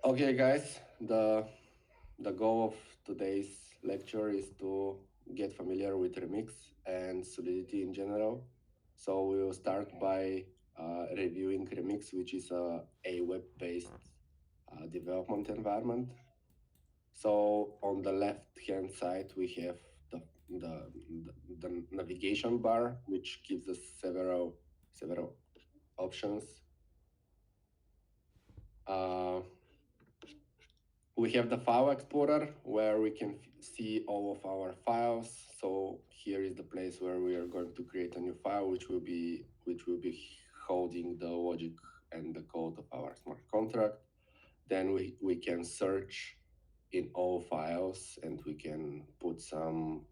Okay, guys, the goal of today's lecture is to get familiar with Remix and Solidity in general. So we will start by reviewing Remix, which is a web-based development environment. So on the left-hand side, we have the, the, the navigation bar, which gives us several options. Uh, we have the file explorer where we can see all of our files. So here is the place where we are going to create a new file, which will be holding the logic and the code of our smart contract. Then we can search in all files and we can put some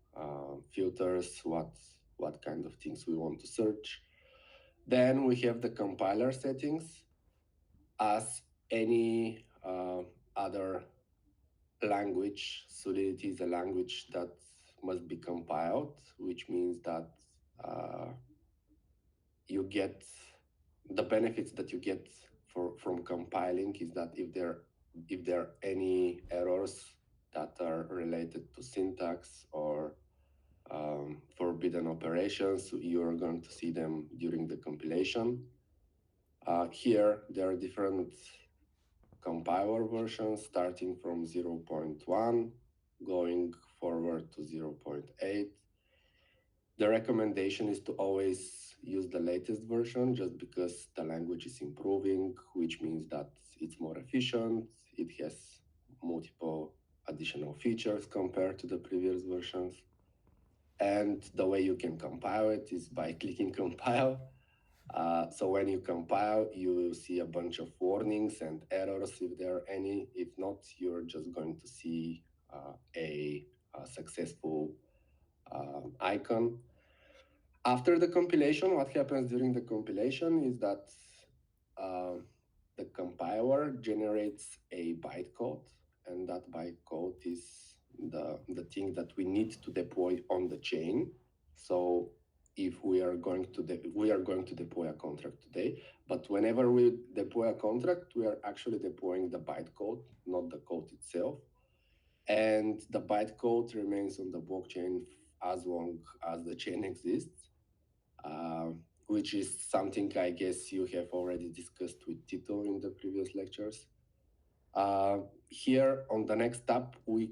filters, what kind of things we want to search. Then we have the compiler settings. As any other language, Solidity is a language that must be compiled, which means that uh, you get the benefits that you get from compiling is that if there are any errors that are related to syntax or forbidden operations, you are going to see them during the compilation. Here, there are different compiler versions starting from 0.1, going forward to 0.8. The recommendation is to always use the latest version just because the language is improving, which means that it's more efficient, it has multiple additional features compared to the previous versions. And the way you can compile it is by clicking compile. So when you compile, you will see a bunch of warnings and errors if there are any. If not, you're just going to see a successful icon. After the compilation, what happens during the compilation is that uh, the compiler generates a bytecode, and that bytecode is the thing that we need to deploy on the chain. So if we are going to deploy a contract today, but whenever we deploy a contract, we are actually deploying the bytecode, not the code itself. And the bytecode remains on the blockchain as long as the chain exists, uh, which is something I guess you have already discussed with Tito in the previous lectures. Here on the next tab, we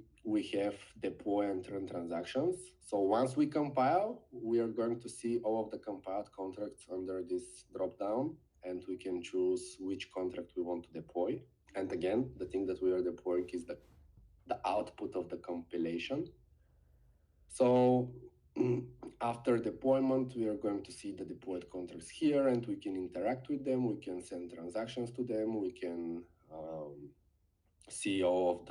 have deploy and run transactions. So once we compile, we are going to see all of the compiled contracts under this dropdown, and we can choose which contract we want to deploy. And again, the thing that we are deploying is the output of the compilation. So after deployment, we are going to see the deployed contracts here, and we can interact with them. We can send transactions to them. We can see all of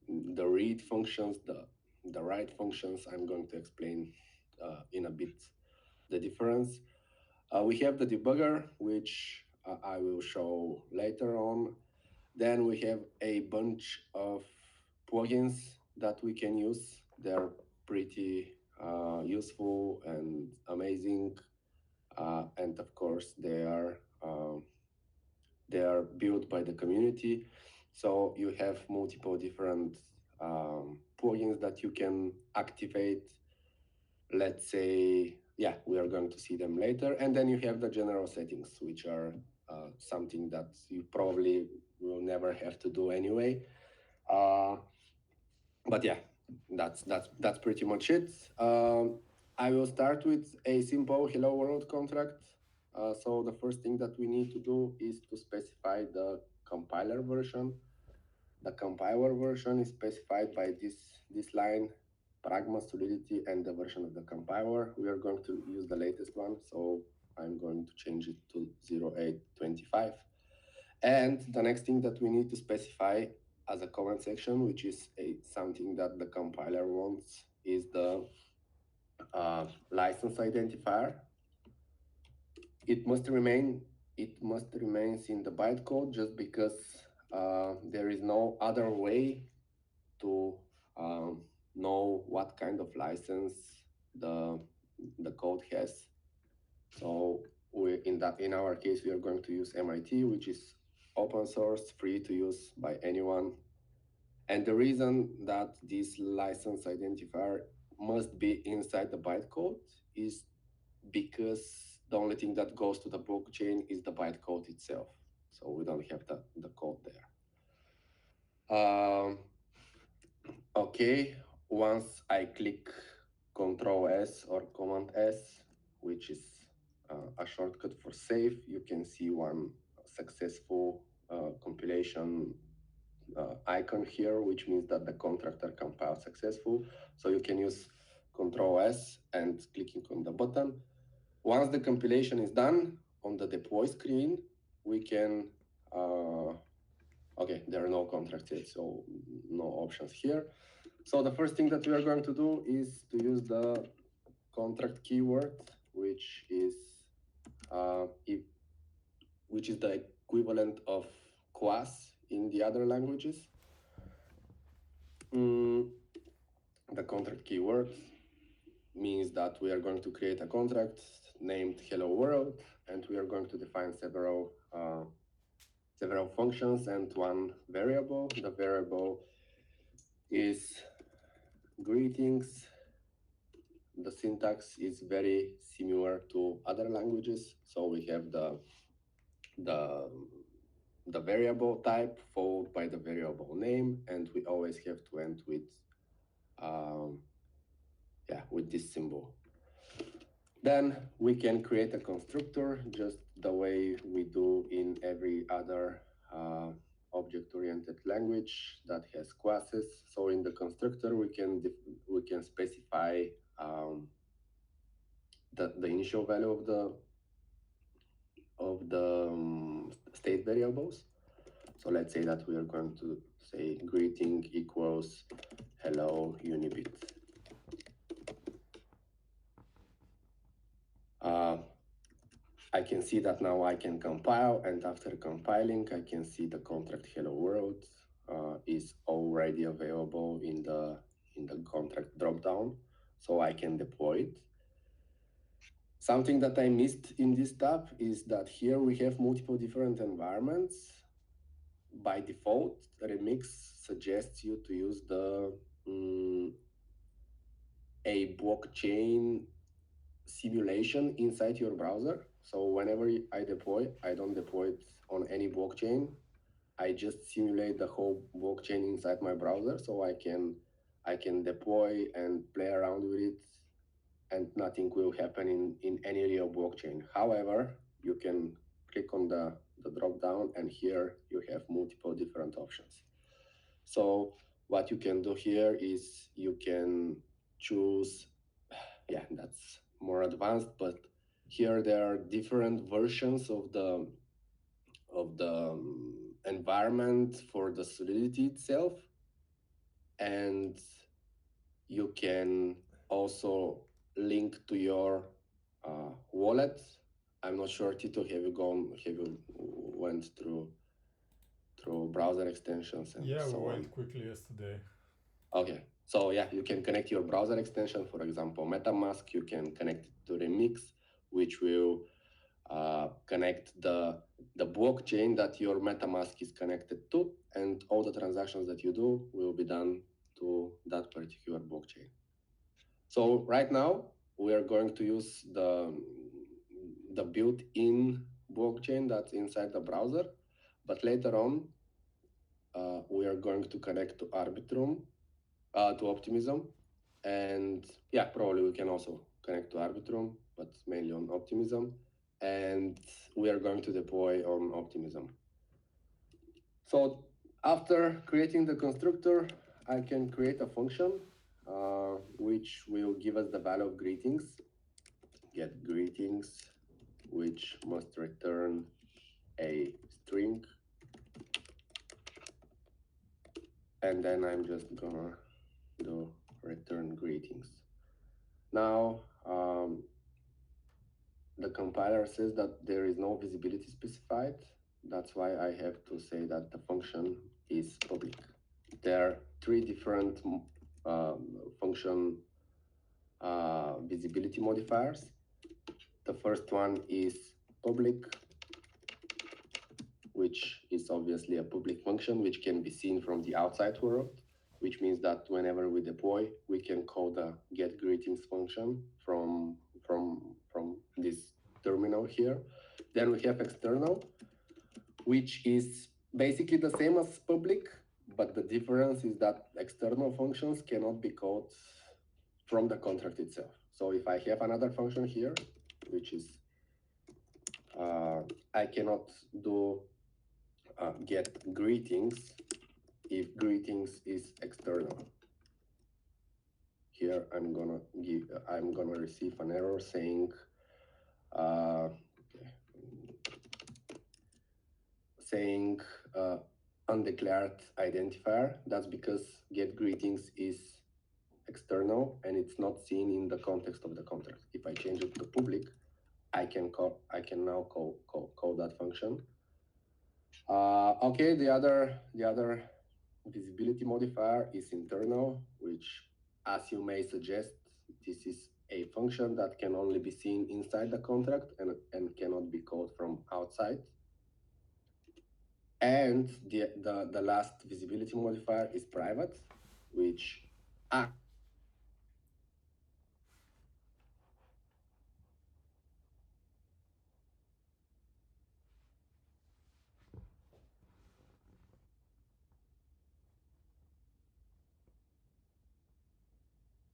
the read functions, the write functions. I'm going to explain in a bit the difference. We have the debugger, which I will show later on. Then we have a bunch of plugins that we can use. They're pretty useful and amazing, and of course they are built by the community. So you have multiple different plugins that you can activate. Let's say, yeah, we are going to see them later. And then you have the general settings, which are something that you probably will never have to do anyway. But yeah, that's pretty much it. I will start with a simple hello world contract. So the first thing that we need to do is to specify the compiler version. The compiler version is specified by this line, Pragma, Solidity, and the version of the compiler. We are going to use the latest one, so I'm going to change it to 0825. And the next thing that we need to specify as a comment section, which is something that the compiler wants, is the license identifier. It must remain in the bytecode just because there is no other way to know what kind of license the code has. So in our case, we are going to use MIT, which is open source, free to use by anyone. And the reason that this license identifier must be inside the bytecode is because the only thing that goes to the blockchain is the bytecode itself. So we don't have the code there. Okay, once I click Control S or Command S, which is a shortcut for save, you can see one successful compilation icon here, which means that the contractor compiled successful. So you can use Control S and clicking on the button. Once the compilation is done, on the deploy screen, we can, okay, there are no contracts yet, so no options here. So the first thing that we are going to do is to use the contract keyword, which is the equivalent of class in the other languages. The contract keyword means that we are going to create a contract named hello world, and we are going to define several functions and one variable. The variable is greetings. The syntax is very similar to other languages, so we have the variable type followed by the variable name, and we always have to end with with this symbol. Then we can create a constructor just the way we do in every other object-oriented language that has classes. So in the constructor, we can specify the initial value of the state variables. So let's say that we are going to say greeting equals hello Unibit. I can see that now I can compile, and after compiling, I can see the contract hello world is already available in the contract dropdown, so I can deploy it. Something that I missed in this tab is that here we have multiple different environments. By default, Remix suggests you to use a blockchain simulation inside your browser. So whenever I deploy, I don't deploy it on any blockchain. I just simulate the whole blockchain inside my browser, so I can deploy and play around with it, and nothing will happen in any real blockchain. However, you can click on the drop down, and here you have multiple different options. So what you can do here is you can choose, that's more advanced, but here there are different versions of the environment for the Solidity itself, and you can also link to your wallet. I'm not sure, Tito, have you went through browser extensions and yeah, so we on? went quickly yesterday. Okay, so you can connect your browser extension, for example, MetaMask. You can connect it to Remix, which will connect the blockchain that your MetaMask is connected to, and all the transactions that you do will be done to that particular blockchain. So right now we are going to use the built-in blockchain that's inside the browser, but later on we are going to connect to Arbitrum, to Optimism, and probably we can also connect to Arbitrum, but mainly on Optimism, and we are going to deploy on Optimism. So after creating the constructor, I can create a function which will give us the value of greetings, get greetings, which must return a string, and then I'm just gonna do return greetings. Now the compiler says that there is no visibility specified. That's why I have to say that the function is public. There are three different function visibility modifiers. The first one is public, which is obviously a public function which can be seen from the outside world, which means that whenever we deploy, we can call the get greetings function from this terminal here. Then we have external, which is basically the same as public, but the difference is that external functions cannot be called from the contract itself. So if I have another function here, which is I cannot do get greetings if greetings is external. Here I'm gonna receive an error saying saying undeclared identifier. That's because get greetings is external and it's not seen in the context of the contract. If I change it to public, I can now call that function. Okay, the other visibility modifier is internal, which, as you may suggest, this is a function that can only be seen inside the contract and cannot be called from outside. And the last visibility modifier is private, which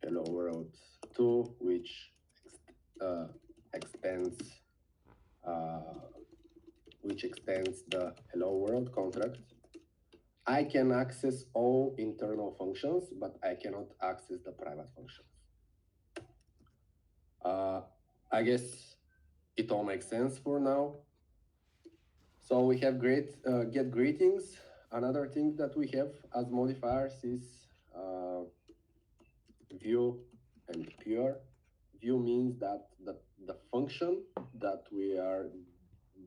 hello world 2, which extends the hello world contract. I can access all internal functions, but I cannot access the private functions. I guess it all makes sense for now. So we have get greetings. Another thing that we have as modifiers is view and pure. View means that the function that we are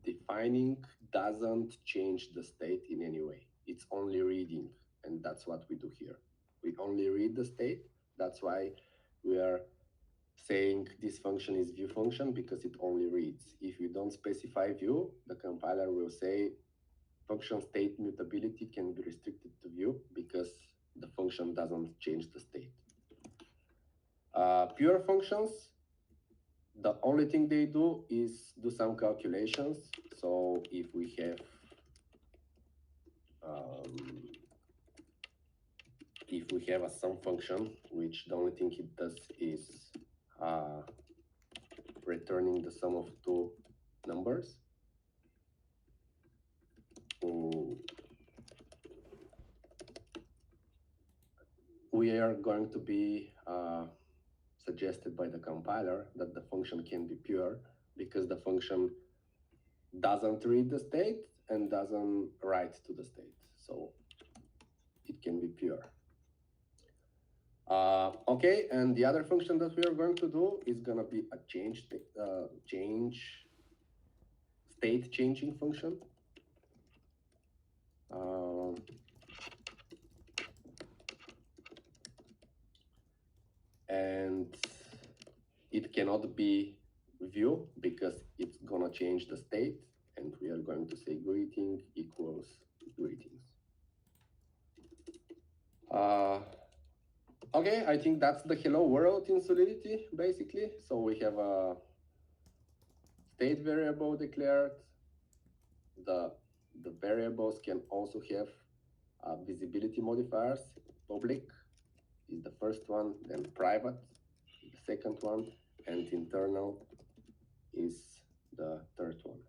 defining doesn't change the state in any way. It's only reading, and that's what we do here. We only read the state. That's why we are saying this function is view function, because it only reads. If you don't specify view, the compiler will say function state mutability can be restricted to view because the function doesn't change the state. Pure functions, the only thing they do is do some calculations. So if we have a sum function, which the only thing it does is returning the sum of two numbers. We are going to be suggested by the compiler that the function can be pure because the function doesn't read the state and doesn't write to the state. So it can be pure. Okay, and the other function that we are going to do is going to be a state changing function. And it cannot be view because it's going to change the state, and we are going to say greeting equals greetings. Okay, I think that's the hello world in Solidity, basically. So we have a state variable declared. The variables can also have visibility modifiers. Public is the first one, then private is the second one, and internal is the third one.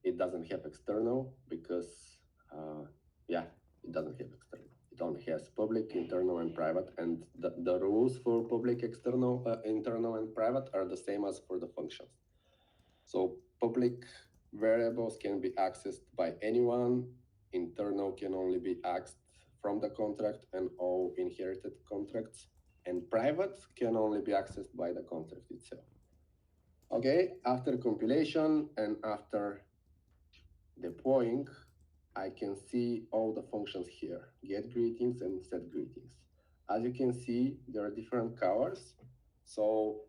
It doesn't have external because, it doesn't have external. It only has public, internal, and private, and the rules for public, external, internal, and private are the same as for the functions. So public variables can be accessed by anyone. Internal can only be accessed from the contract and all inherited contracts, and private can only be accessed by the contract itself. Okay, after compilation and after deploying, I can see all the functions here, get greetings and set greetings. As you can see, there are different colors. So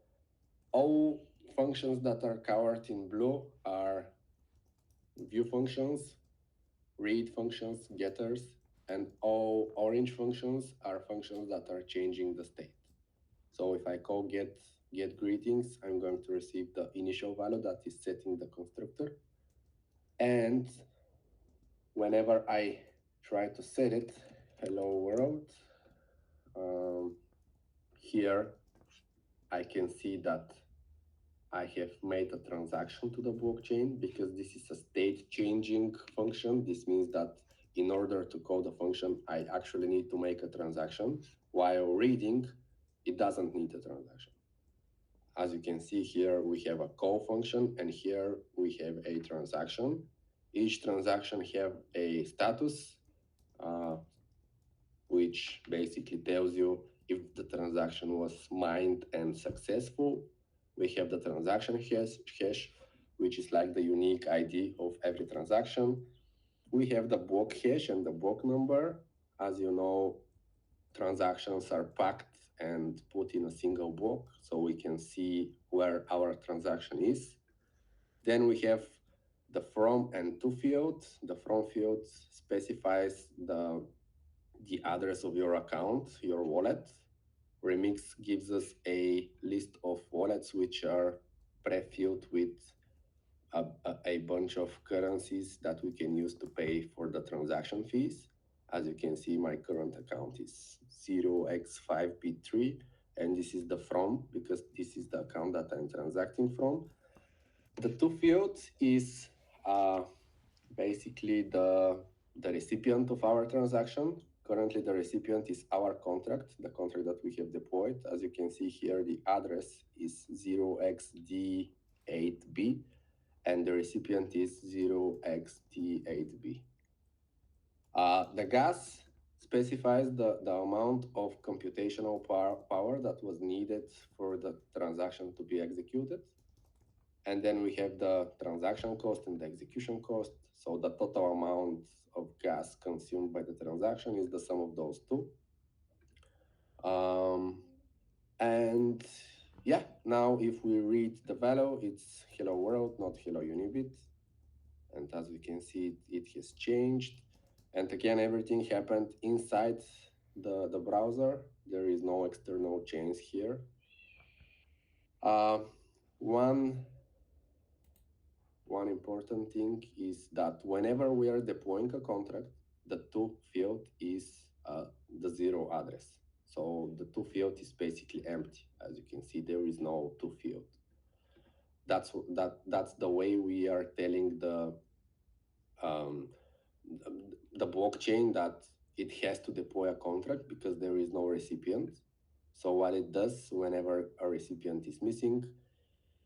all functions that are colored in blue are view functions. read functions, getters, and all orange functions are functions that are changing the state. So if I call get greetings, I'm going to receive the initial value that is setting the constructor. And whenever I try to set it, hello world, here I can see that I have made a transaction to the blockchain because this is a state changing function. This means that in order to call the function, I actually need to make a transaction. While reading, it doesn't need a transaction. As you can see here, we have a call function, and here we have a transaction. Each transaction have a status, which basically tells you if the transaction was mined and successful. We have the transaction hash, which is like the unique ID of every transaction. We have the block hash and the block number. As you know, transactions are packed and put in a single block, so we can see where our transaction is. Then we have the from and to field. The from field specifies the address of your account, your wallet. Remix gives us a list of wallets which are pre-filled with a bunch of currencies that we can use to pay for the transaction fees. As you can see, my current account is 0x5p3, and this is the from because this is the account that I'm transacting from. The to field is basically the recipient of our transaction. Currently, the recipient is our contract, the contract that we have deployed. As you can see here, the address is 0xd8b, and the recipient is 0xt8b. The gas specifies the amount of computational power that was needed for the transaction to be executed. And then we have the transaction cost and the execution cost. So the total amount of gas consumed by the transaction is the sum of those two. And yeah, now if we read the value, it's hello world, not hello Unibit. And as we can see, it has changed. And again, everything happened inside the browser. There is no external change here. One important thing is that whenever we are deploying a contract, the to field is the zero address. So the to field is basically empty. As you can see, there is no to field. That's the way we are telling the blockchain that it has to deploy a contract because there is no recipient. So what it does whenever a recipient is missing,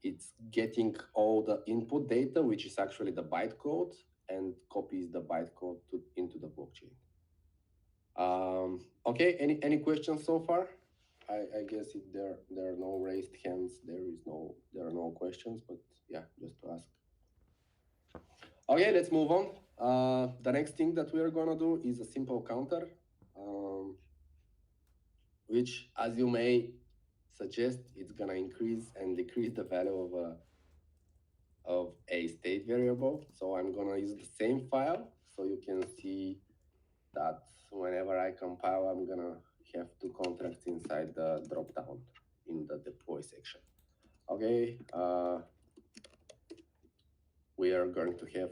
it's getting all the input data, which is actually the bytecode, and copies the bytecode into the blockchain. Okay, any questions so far? I guess if there are no raised hands, there are no questions, but yeah, just to ask. Okay, let's move on. The next thing that we are gonna do is a simple counter, which, as you may suggest, it's gonna increase and decrease the value of a state variable. So I'm gonna use the same file, so you can see that whenever I compile, I'm gonna have two contracts inside the dropdown in the deploy section. Okay, we are going to have,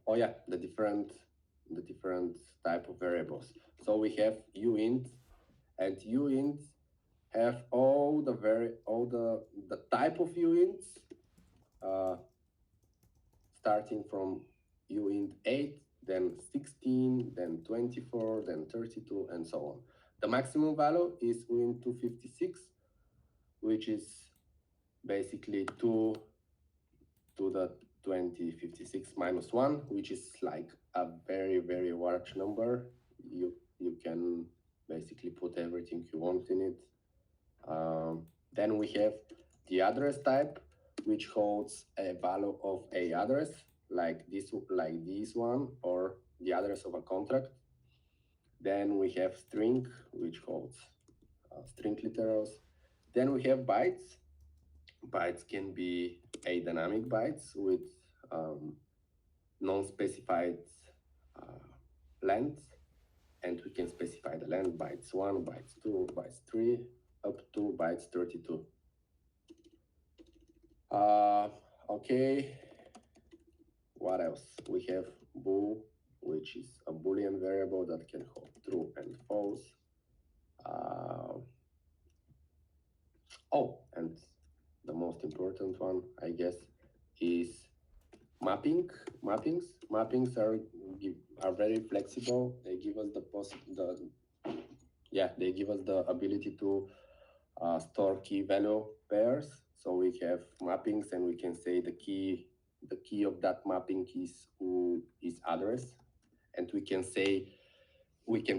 oh yeah, the different type of variables. So we have uint, and uint have all the type of uints, starting from uint 8, then 16, then 24, then 32, and so on. The maximum value is uint 256, which is basically 2 to the 2056 minus 1, which is like a very, very large number. You can basically put everything you want in it. Then we have the address type, which holds a value of a address, like this one, or the address of a contract. Then we have string, which holds string literals. Then we have bytes. Bytes can be a dynamic bytes with non-specified length, and we can specify the length bytes 1, bytes 2, bytes 3, up to bytes 32. Okay, what else? We have bool, which is a Boolean variable that can hold true and false. Oh, and the most important one, I guess, is mappings. Mappings are very flexible. They give us they give us the ability to store key value pairs. So we have mappings, and we can say the key of that mapping is address, and we can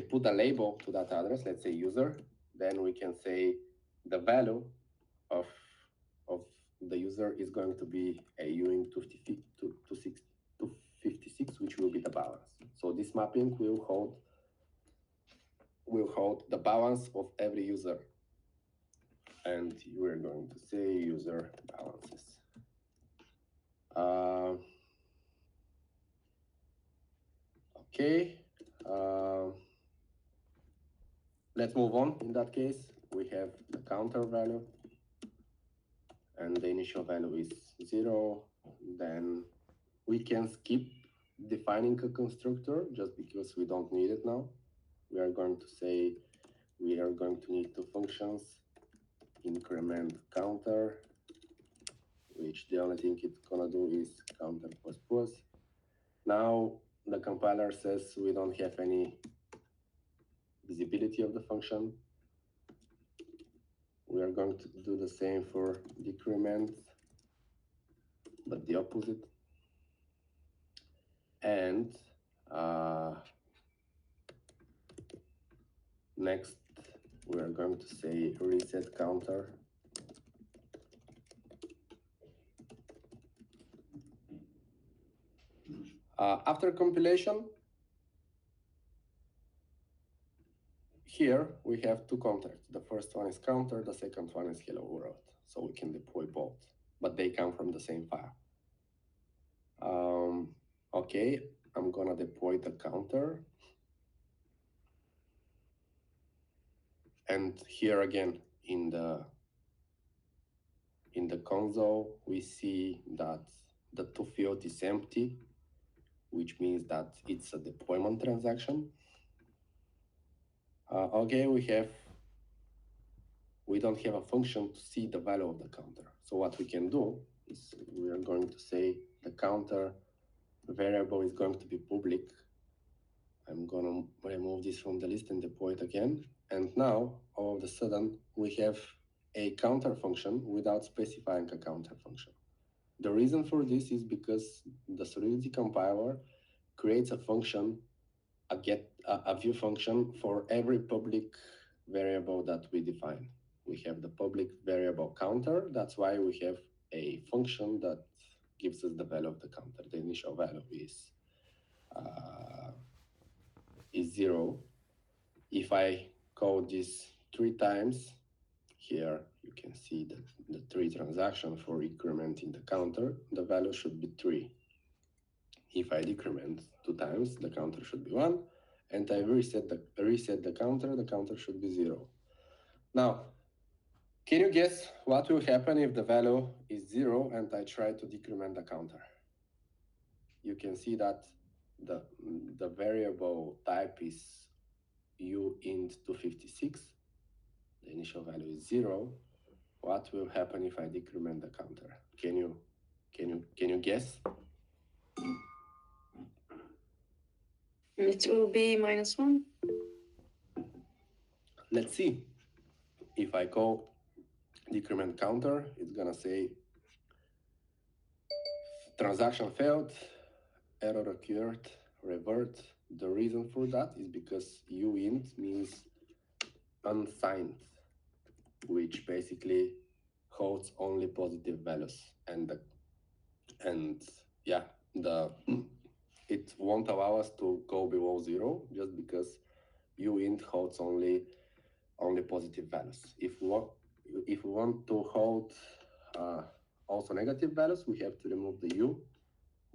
put a label to that address. Let's say user. Then we can say the value of the user is going to be a uint 256, which will be the balance. So this mapping will hold the balance of every user, and we're going to say user balances. Okay, let's move on. In that case, we have the counter value, and the initial value is 0. Then we can skip defining a constructor just because we don't need it now. We are going to say we are going to need two functions, increment counter, which the only thing it's gonna do is counter plus plus. Now the compiler says we don't have any visibility of the function. We are going to do the same for decrement, but the opposite. And next, we are going to say reset counter. After compilation, here we have two counters. The first one is counter, the second one is hello world. So we can deploy both, but they come from the same file. Okay, I'm gonna deploy the counter. And here again, in the console, we see that the to field is empty, which means that it's a deployment transaction. Okay, we don't have a function to see the value of the counter. So what we can do is we are going to say the counter variable is going to be public. I'm gonna remove this from the list and deploy it again. And now, all of a sudden, we have a counter function without specifying a counter function. The reason for this is because the Solidity compiler creates a function, a view function for every public variable that we define. We have the public variable counter. That's why we have a function that gives us the value of the counter. The initial value is 0. If I call this 3 times, here you can see the 3 transaction for incrementing the counter, the value should be 3. If I decrement 2 times, the counter should be 1, and I reset the counter should be 0. Now, can you guess what will happen if the value is 0 and I try to decrement the counter? You can see that the variable type is uint 256. The initial value is 0. What will happen if I decrement the counter? Can you guess? It will be -1. Let's see. If I call decrement counter, it's gonna say transaction failed, error occurred, revert. The reason for that is because uint means unsigned, which basically holds only positive values, and it won't allow us to go below 0 just because uint holds only positive values. If we want to hold also negative values, we have to remove the u,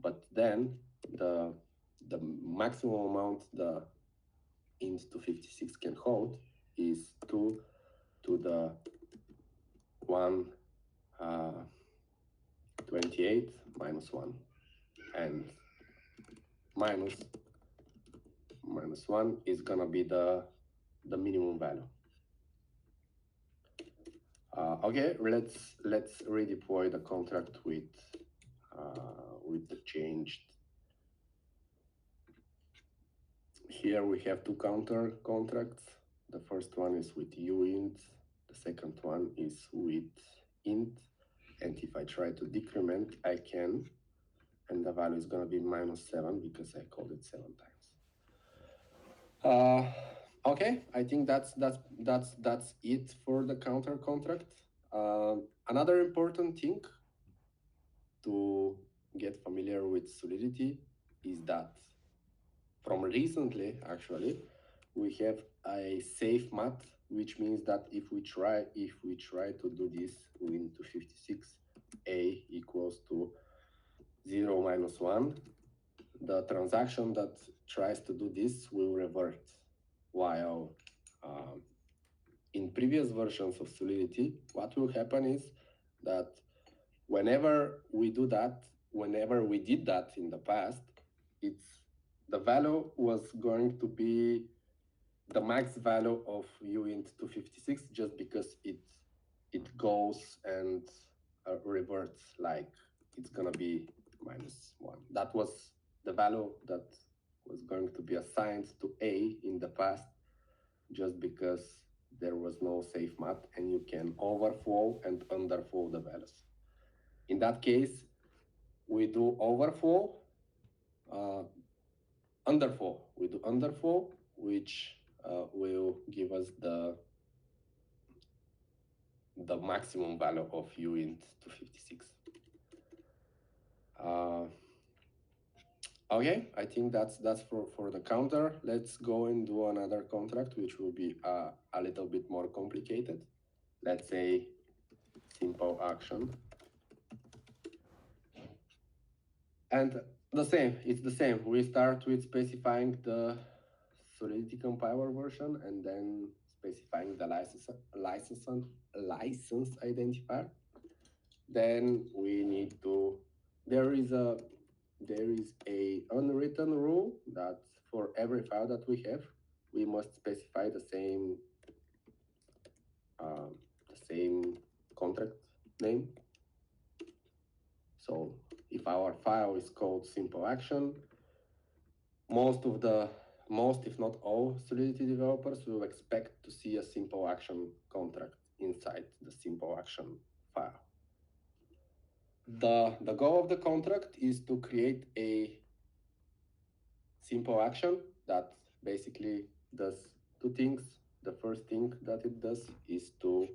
but then the the maximum amount the int256 can hold is 2 to the 128 minus 1, and minus 1 is gonna be the minimum value. Okay, let's redeploy the contract with the changed. Here we have two counter contracts. The first one is with uint, the second one is with int, and if I try to decrement, I can, and the value is gonna be -7 because I called it 7 times. Okay, I think that's it for the counter contract. Another important thing to get familiar with Solidity is that from recently, actually, we have a safe math, which means that if we try to do this into 56, a equals to 0 minus 1, the transaction that tries to do this will revert, while in previous versions of Solidity, what will happen is that whenever we did that in the past, the value was going to be the max value of uint256 just because it goes and reverts, like it's gonna be -1. That was the value that was going to be assigned to A in the past just because there was no safe math and you can overflow and underflow the values. In that case, we do overflow, underflow. We do underflow, which will give us the maximum value of uint256. Okay, I think that's for the counter. Let's go and do another contract, which will be a little bit more complicated. Let's say simple action. And it's the same. We start with specifying the Solidity compiler version and then specifying the license identifier. Then we need to, there is a unwritten rule that for every file that we have, we must specify the same contract name. So if our file is called simple action, most, if not all, Solidity developers will expect to see a simple action contract inside the simple action file. The goal of the contract is to create a simple action that basically does two things. The first thing that it does is to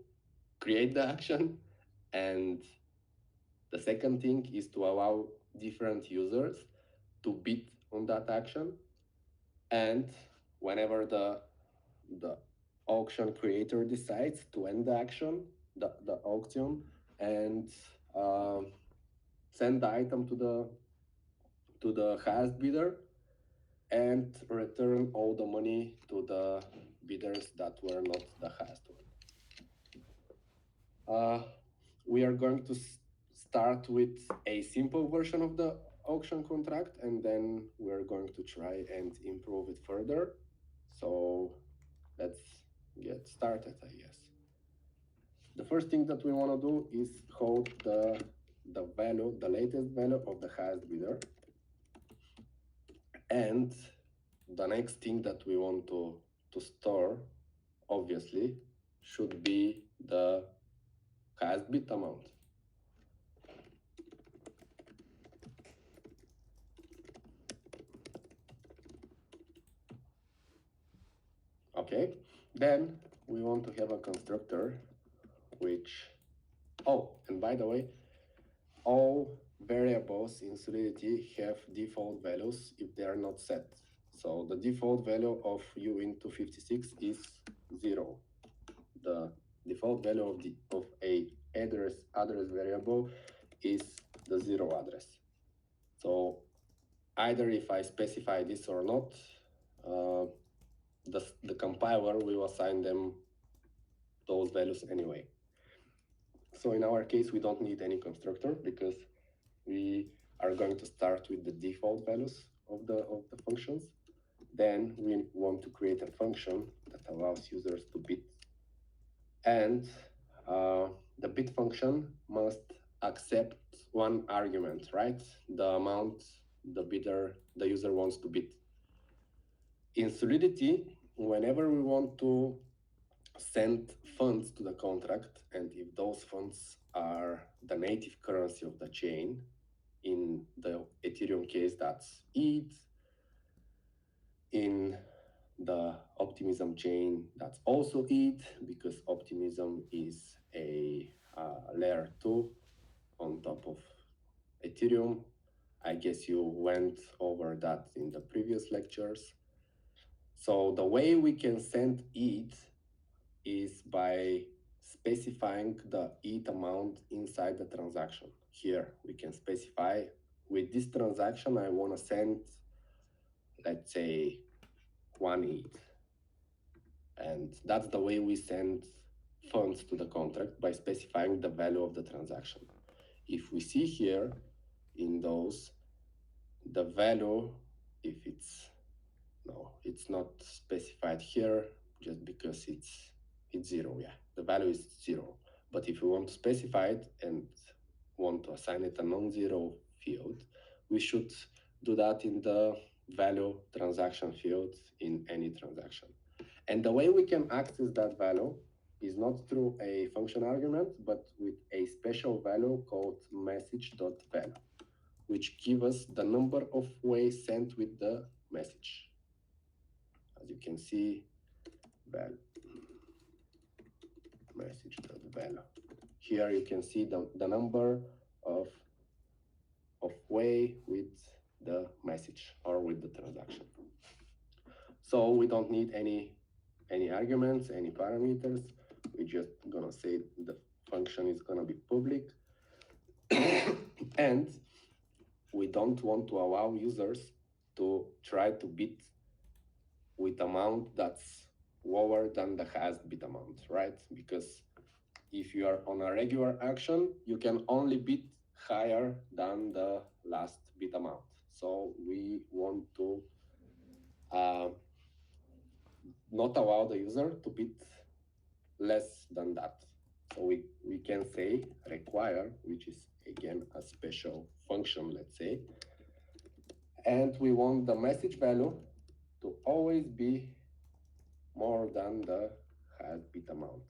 create the action, and the second thing is to allow different users to bid on that action. And whenever the auction creator decides to end the action, the auction, and send the item to the highest bidder and return all the money to the bidders that were not the highest one. We are going to start with a simple version of the auction contract, and then we're going to try and improve it further. So let's get started, I guess. The first thing that we want to do is hold the latest value of the highest bidder. And the next thing that we want to store, obviously, should be the highest bid amount. Okay, then we want to have a constructor which, oh, and by the way, all variables in Solidity have default values if they are not set. So the default value of uint256 is 0. The default value of a address variable is the 0 address. So either if I specify this or not, the compiler will assign them those values anyway. So in our case, we don't need any constructor because we are going to start with the default values of the functions. Then we want to create a function that allows users to bid, and the bid function must accept one argument, right? The amount the user wants to bid. In Solidity, whenever we want to send funds to the contract, and if those funds are the native currency of the chain, in the Ethereum case, that's ETH. In the Optimism chain, that's also ETH, because Optimism is a layer 2 on top of Ethereum. I guess you went over that in the previous lectures. So the way we can send ETH is by specifying the ETH amount inside the transaction. Here we can specify, with this transaction I want to send, let's say, 1 ETH. And that's the way we send funds to the contract, by specifying the value of the transaction. If we see here in those, the value, if it's, no, it's not specified here just because it's 0, yeah, the value is 0. But if we want to specify it and want to assign it a non-zero field, we should do that in the value transaction field in any transaction. And the way we can access that value is not through a function argument, but with a special value called message.value, which gives us the number of ways sent with the message. As you can see, value, message.value. Here you can see the number of way with the message or with the transaction. So we don't need any arguments, any parameters. We're just gonna say the function is gonna be public. And we don't want to allow users to try to bid with amount that's lower than the highest bid amount, right? Because if you are on a regular action, you can only bid higher than the last bid amount. So we want to not allow the user to bid less than that. So we can say require, which is again a special function, let's say, and we want the message value to always be more than the highest bid amount.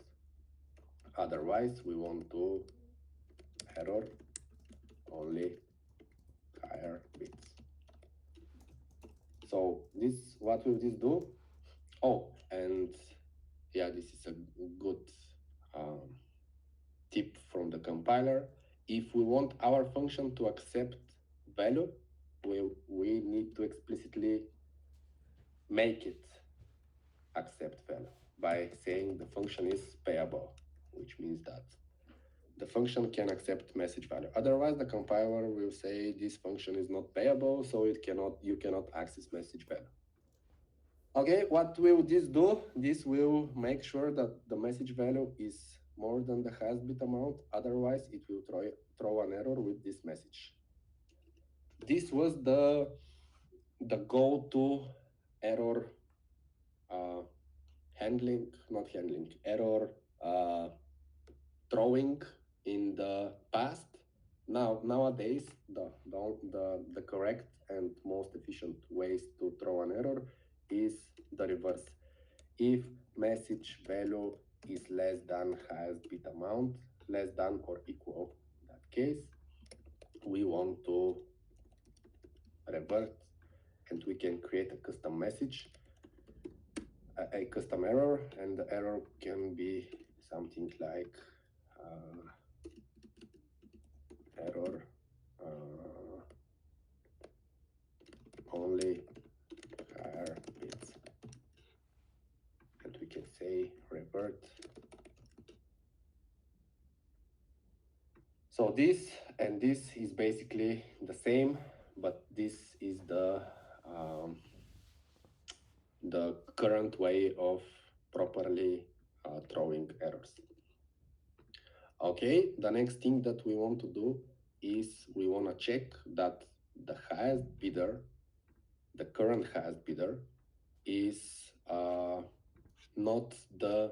Otherwise, we want to error only higher bits. So this, what will this do? Oh, and yeah, this is a good tip from the compiler. If we want our function to accept value, we need to explicitly make it accept value by saying the function is payable, which means that the function can accept message value. Otherwise, the compiler will say this function is not payable, so you cannot access message value. Okay, what will this do? This will make sure that the message value is more than the highest bit amount. Otherwise, it will throw an error with this message. This was the go-to error error throwing in the past. Nowadays, the correct and most efficient ways to throw an error is the reverse. If message value is less than highest bit amount, less than or equal, in that case, we want to revert, and we can create a custom message, a custom error, and the error can be something like error only higher bits, and we can say revert. So this and this is basically the same, but this is the current way of properly throwing errors. Okay, the next thing that we want to do is we want to check that the highest bidder, the current highest bidder, is not the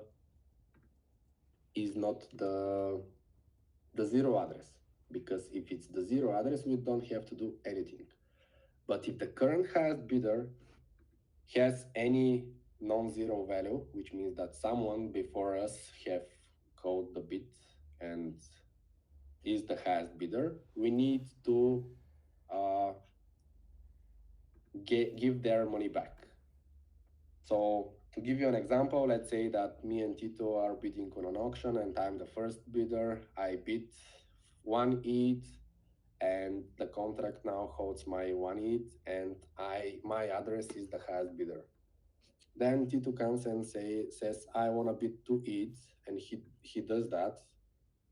zero address, because if it's the zero address, we don't have to do anything. But if the current highest bidder has any non-zero value, which means that someone before us have coded the bit and is the highest bidder, we need to give their money back. So to give you an example, let's say that me and Tito are bidding on an auction and I'm the first bidder. I bid 1 ETH and the contract now holds my 1 ETH and my address is the highest bidder. Then Tito comes and says, I want to bid 2 ETH, and he does that.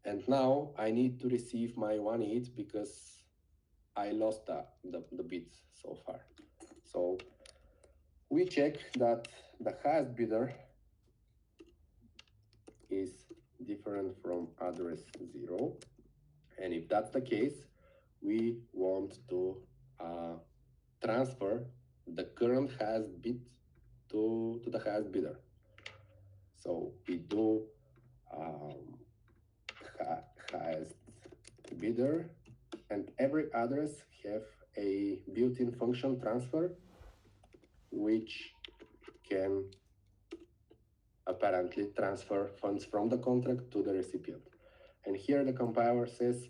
And now I need to receive my 1 ETH because I lost the bid so far. So we check that the highest bidder is different from address 0. And if that's the case, we want to transfer the current highest bid to the highest bidder. So we do highest bidder, and every address have a built-in function transfer, which can apparently transfer funds from the contract to the recipient. And here the compiler says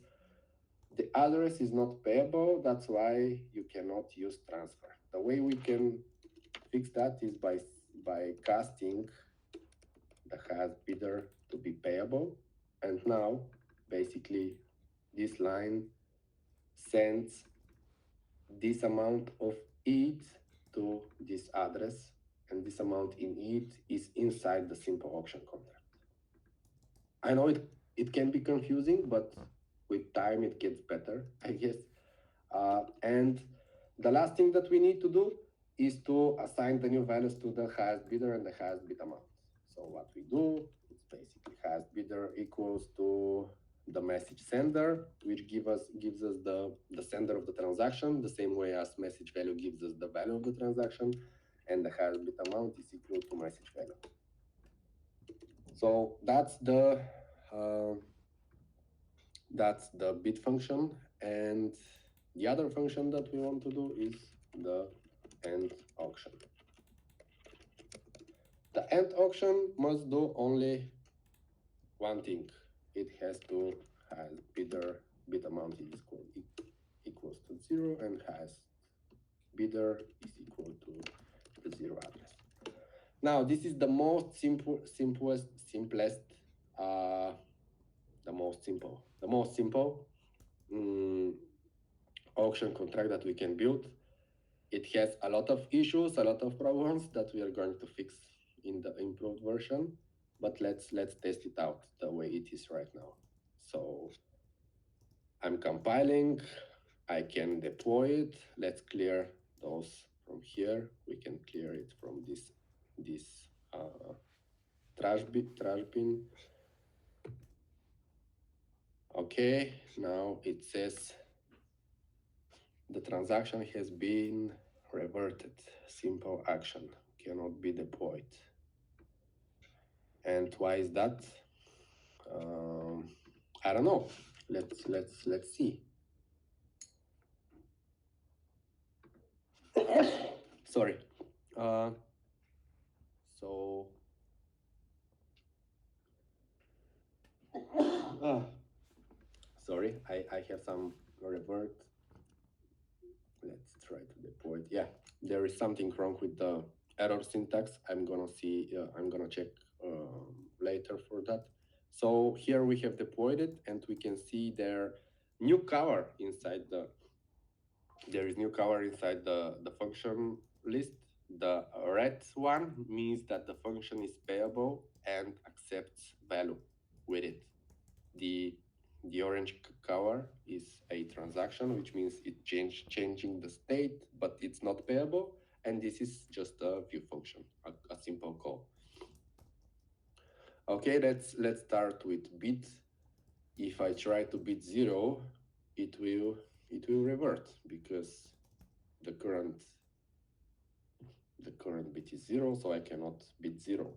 the address is not payable, that's why you cannot use transfer. The way we can fix that is by casting the highest bidder to be payable. And now basically this line sends this amount of ETH to this address, and this amount in ETH is inside the simple auction contract. I know it can be confusing, but with time it gets better, I guess. And the last thing that we need to do is to assign the new values to the highest bidder and the highest bid amount. So what we do is basically highest bidder equals to the message sender, which gives us the sender of the transaction, the same way as message value gives us the value of the transaction, and the highest bid amount is equal to message value. So that's the bid function, and the other function that we want to do is the end auction. The end auction must do only one thing. It has to have bid amount is equals to 0 and has bidder is equal to the 0 address. Now this is the most simplest auction contract that we can build. It has a lot of issues, a lot of problems that we are going to fix in the improved version, but let's test it out the way it is right now. So I'm compiling, I can deploy it. Let's clear those from here. We can clear it from this trash bin. Okay, now it says the transaction has been reverted. Simple action cannot be deployed. And why is that? I don't know. Let's see. Sorry. So sorry, I have some revert. Let's try to deploy it. Yeah, there is something wrong with the error syntax. I'm gonna check later for that. So here we have deployed it, and we can see there new cover inside there is new cover inside the function list. The red one means that the function is payable and accepts value with it. The The orange color is a transaction, which means it changing the state, but it's not payable. And this is just a view function, a simple call. Okay, let's start with bit. If I try to bit 0, it will revert because the current bit is 0, so I cannot bit 0.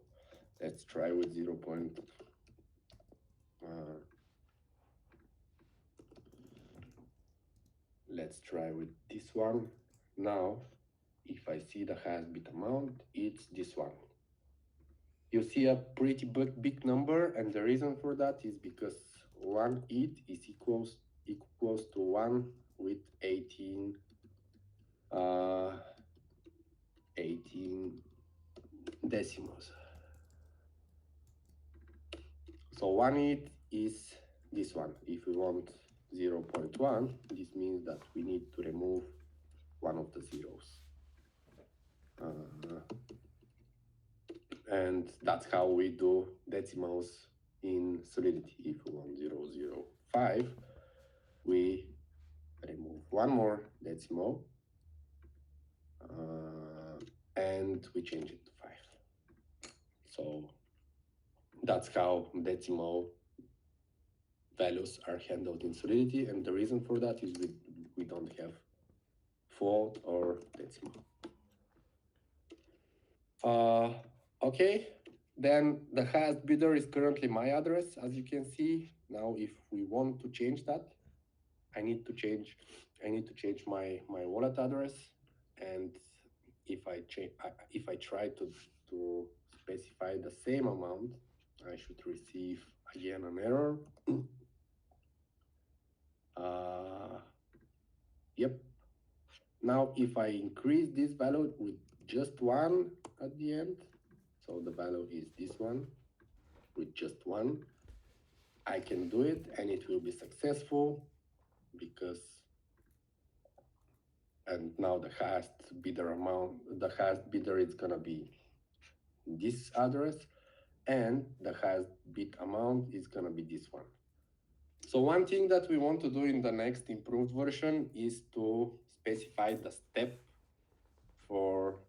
Let's try with 0. Let's try with this one. Now, if I see the hash bit amount, it's this one. You see a pretty big number, and the reason for that is because 1 ETH is equals to 1 with 18 decimals. So 1 ETH is this one. If we want 0.1, this means that we need to remove one of the zeros. And that's how we do decimals in Solidity. If we want 0.005, we remove one more decimal and we change it to 5. So that's how decimal values are handled in Solidity, and the reason for that is we don't have float or decimal. Okay, then the highest bidder is currently my address, as you can see. Now, if we want to change that, I need to change my wallet address, and if I try to specify the same amount, I should receive again an error. Yep. Now, if I increase this value with just 1 at the end, so the value is this one with just 1, I can do it and it will be successful because, and now the highest bidder is gonna be this address, and the highest bid amount is gonna be this one. So one thing that we want to do in the next improved version is to specify the step for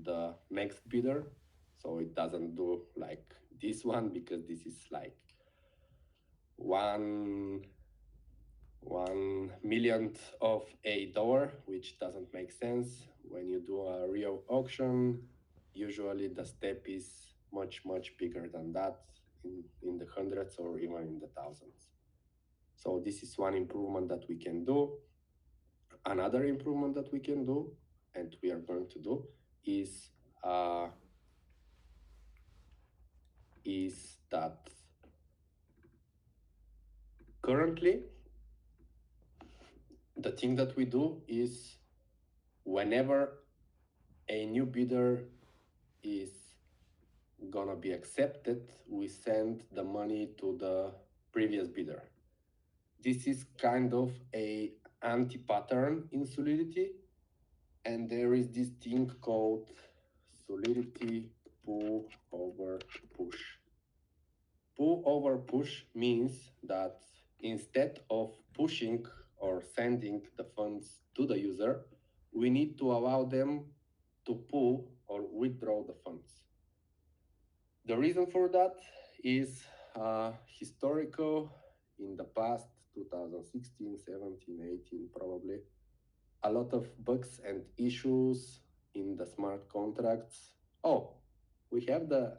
the next bidder. So it doesn't do like this one, because this is like 1/1,000,000th of a dollar, which doesn't make sense. When you do a real auction, usually the step is much bigger than that, in the hundreds or even in the thousands. So this is one improvement that we can do. Another improvement that we can do, and we are going to do, is that currently the thing that we do is whenever a new bidder is gonna be accepted, we send the money to the previous bidder. This is kind of a anti-pattern in Solidity, and there is this thing called Solidity pull over push. Pull over push means that instead of pushing or sending the funds to the user, we need to allow them to pull or withdraw the funds. The reason for that is historical. In the past, 2016, 17, 18 probably, a lot of bugs and issues in the smart contracts. Oh, we have the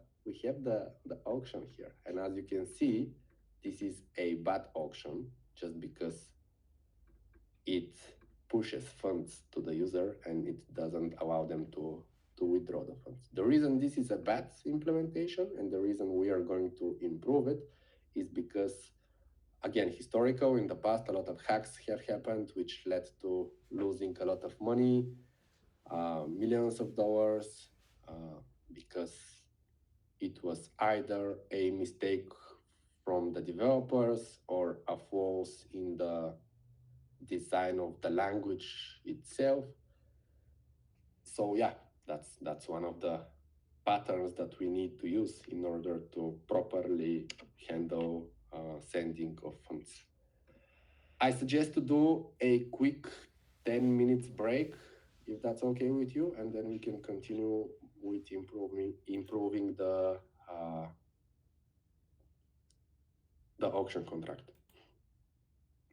auction here, and as you can see, this is a bad auction just because it pushes funds to the user and it doesn't allow them to withdraw the funds. The reason this is a bad implementation and the reason we are going to improve it is because, again, historical, in the past, a lot of hacks have happened, which led to losing a lot of money, millions of dollars, because it was either a mistake from the developers or a flaws in the design of the language itself. So yeah, that's one of the patterns that we need to use in order to properly handle sending of funds. I suggest to do a quick 10 minutes break, if that's okay with you, and then we can continue with improving the auction contract.